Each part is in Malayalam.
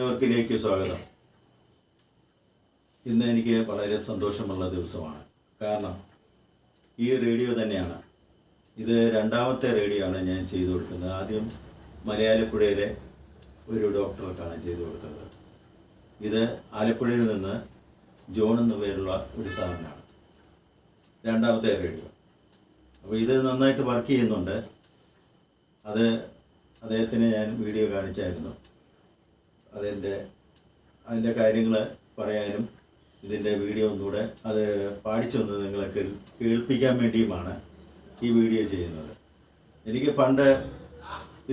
വർക്കിലേക്ക് സ്വാഗതം. ഇന്ന് എനിക്ക് വളരെ സന്തോഷമുള്ള ദിവസമാണ്. കാരണം ഈ റേഡിയോ തന്നെയാണ്, ഇത് രണ്ടാമത്തെ റേഡിയോ ആണ് ഞാൻ ചെയ്തു കൊടുക്കുന്നത്. ആദ്യം മലയാലപ്പുഴയിലെ ഒരു ഡോക്ടർക്കാണ് ചെയ്തു കൊടുത്തത്. ഇത് ആലപ്പുഴയിൽ നിന്ന് ജോൺ എന്ന പേരുള്ള ഒരു സാറിനാണ് രണ്ടാമത്തെ റേഡിയോ. അപ്പോൾ ഇത് നന്നായിട്ട് വർക്ക് ചെയ്യുന്നുണ്ട്. അദ്ദേഹത്തിന് ഞാൻ വീഡിയോ കാണിച്ചായിരുന്നു. അതിൻ്റെ കാര്യങ്ങൾ പറയാനും ഇതിൻ്റെ വീഡിയോ ഒന്നുകൂടെ അത് പാടിച്ചൊന്ന് നിങ്ങളെ കേൾപ്പിക്കാൻ വേണ്ടിയുമാണ് ഈ വീഡിയോ ചെയ്യുന്നത്. എനിക്ക് പണ്ട്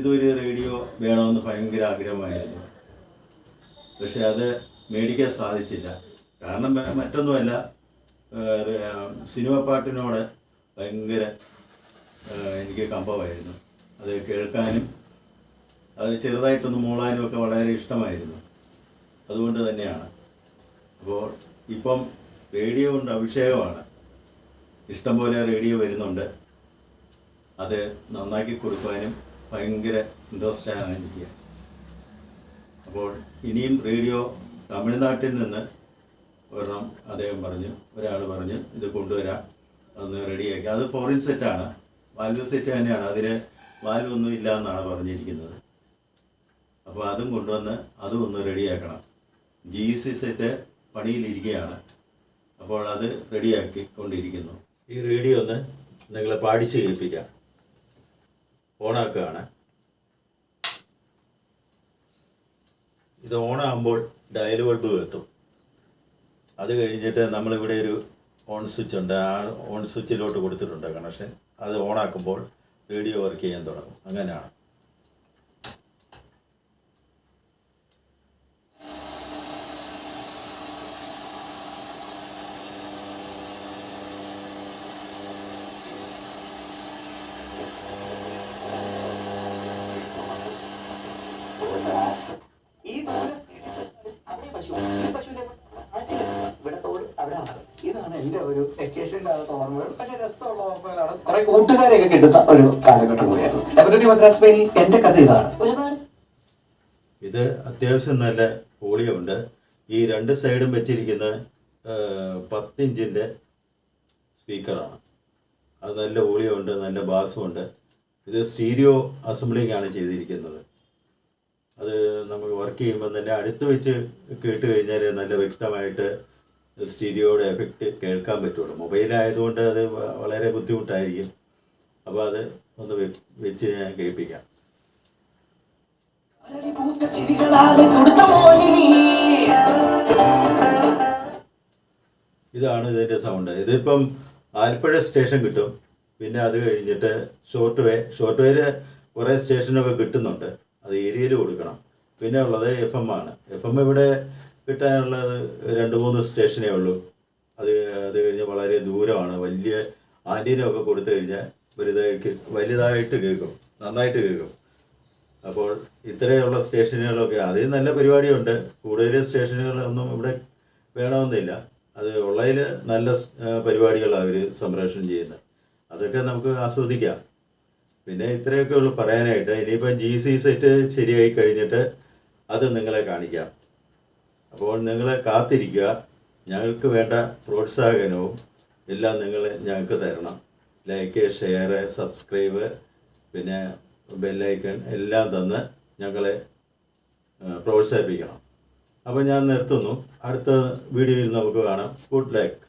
ഇതൊരു റേഡിയോ വേണമെന്ന് ഭയങ്കര ആഗ്രഹമായിരുന്നു. പക്ഷെ അത് മേടിക്കാൻ സാധിച്ചില്ല. കാരണം മറ്റൊന്നുമല്ല, സിനിമ പാട്ടിനോട് ഭയങ്കര എനിക്ക് കമ്പമായിരുന്നു. അത് കേൾക്കാനും അത് ചെറുതായിട്ടൊന്ന് മൂളാനും ഒക്കെ വളരെ ഇഷ്ടമായിരുന്നു. അതുകൊണ്ട് തന്നെയാണ്. അപ്പോൾ ഇപ്പം റേഡിയോ കൊണ്ട് അഭിഷേകമാണ്. ഇഷ്ടംപോലെ റേഡിയോ വരുന്നുണ്ട്. അത് നന്നാക്കി കൊടുക്കാനും ഭയങ്കര ഇൻട്രസ്റ്റാണ് എനിക്ക്. അപ്പോൾ ഇനിയും റേഡിയോ തമിഴ്നാട്ടിൽ നിന്ന് ഒരെണ്ണം ഒരാൾ പറഞ്ഞു ഇത് കൊണ്ടുവരാം, ഒന്ന് റെഡിയാക്കി. അത് ഫോറിൻ സെറ്റാണ്, വാൽവ് സെറ്റ് തന്നെയാണ്. അതിന് വാൽവൊന്നും ഇല്ല എന്നാണ് പറഞ്ഞിരിക്കുന്നത്. അപ്പോൾ അതും കൊണ്ടുവന്ന് അതും ഒന്ന് റെഡിയാക്കണം. GC സെറ്റ് പണിയിലിരിക്കുകയാണ്. അപ്പോൾ അത് റെഡിയാക്കിക്കൊണ്ടിരിക്കുന്നു. ഈ റേഡിയോ ഒന്ന് നിങ്ങളെ പാടിച്ച് കേൾപ്പിക്കാം. ഓണാക്കുകയാണ്. ഇത് ഓണാകുമ്പോൾ ഡയൽ ബൾബ് എത്തും. അത് കഴിഞ്ഞിട്ട് നമ്മളിവിടെ ഒരു ഓൺ സ്വിച്ച് ഉണ്ട്. ആ ഓൺ സ്വിച്ചിലോട്ട് കൊടുത്തിട്ടുണ്ട് കണക്ഷൻ. അത് ഓണാക്കുമ്പോൾ റേഡിയോ വർക്ക് ചെയ്യാൻ തുടങ്ങും. അങ്ങനെയാണ്. ഇതാണ് എൻ്റെ ഒരു വെക്കേഷൻ്റെ അകത്ത് ഓർമ്മകൾ. പക്ഷെ രസമുള്ള ഓർമ്മകളാണ്. കുറെ കൂട്ടുകാരെയൊക്കെ കിട്ടുന്ന ഒരു കാലഘട്ടം കൂടിയായിരുന്നു. ഡെമോക്രാറ്റിക് മദ്രാസ് പെയിനിൽ എൻ്റെ കഥ ഇതാണ്. ഇത് അത്യാവശ്യം നല്ല വോളിയം ഉണ്ട്. ഈ രണ്ട് സൈഡും വെച്ചിരിക്കുന്ന 10 ഇഞ്ചിൻ്റെ സ്പീക്കറാണ്. അത് നല്ല വോളിയം ഉണ്ട്, നല്ല ബാസും ഉണ്ട്. ഇത് സ്റ്റീരിയോ അസംബ്ലിംഗ് ആണ് ചെയ്തിരിക്കുന്നത്. അത് നമുക്ക് വർക്ക് ചെയ്യുമ്പോൾ തന്നെ അടുത്ത് വെച്ച് കേട്ട് കഴിഞ്ഞാൽ നല്ല വ്യക്തമായിട്ട് സ്റ്റീരിയോയുടെ എഫക്റ്റ് കേൾക്കാൻ പറ്റുള്ളൂ. മൊബൈലായതുകൊണ്ട് അത് വളരെ ബുദ്ധിമുട്ടായിരിക്കും. അപ്പോൾ അത് ഒന്ന് വെച്ച് ഞാൻ കേൾപ്പിക്കാം. ഇതാണ് ഇതിൻ്റെ സൗണ്ട്. ഇതിപ്പം ആലപ്പുഴ സ്റ്റേഷൻ കിട്ടും. പിന്നെ അത് കഴിഞ്ഞിട്ട് ഷോർട്ട് വേയിൽ കുറേ സ്റ്റേഷനൊക്കെ കിട്ടുന്നുണ്ട്. അത് ഏരിയയിൽ കൊടുക്കണം. പിന്നെ ഉള്ളത് FM ആണ്. FM ഇവിടെ കിട്ടാനുള്ളത് 2-3 സ്റ്റേഷനേ ഉള്ളൂ. അത് കഴിഞ്ഞ് വളരെ ദൂരമാണ്. വലിയ ആൻറ്റീനൊക്കെ കൊടുത്തു കഴിഞ്ഞാൽ വലുതായിട്ട് കേൾക്കും, നന്നായിട്ട് കേൾക്കും. അപ്പോൾ ഇത്രയുള്ള സ്റ്റേഷനുകളൊക്കെ അതിൽ നല്ല പരിപാടിയുണ്ട്. കൂടുതൽ സ്റ്റേഷനുകളൊന്നും ഇവിടെ വേണമെന്നില്ല. അത് ഉള്ളതിൽ നല്ല പരിപാടികളാണ് അവർ സംപ്രേഷണം ചെയ്യുന്നത്. അതൊക്കെ നമുക്ക് ആസ്വദിക്കാം. പിന്നെ ഇത്രയൊക്കെ ഉള്ളൂ പറയാനായിട്ട്. ഇനിയിപ്പോൾ GC സെറ്റ് ശരിയായി കഴിഞ്ഞിട്ട് അത് നിങ്ങളെ കാണിക്കാം. അപ്പോൾ നിങ്ങൾ കാത്തിരിക്കുക. ഞങ്ങൾക്ക് വേണ്ട പ്രോത്സാഹനവും എല്ലാം നിങ്ങൾ ഞങ്ങൾക്ക് തരണം. ലൈക്ക്, ഷെയർ, സബ്സ്ക്രൈബ്, പിന്നെ ബെല്ലൈക്കൺ എല്ലാം തന്ന് ഞങ്ങളെ പ്രോത്സാഹിപ്പിക്കണം. അപ്പോൾ ഞാൻ നിർത്തുന്നു. അടുത്ത വീഡിയോയിൽ നമുക്ക് കാണാം. Good luck.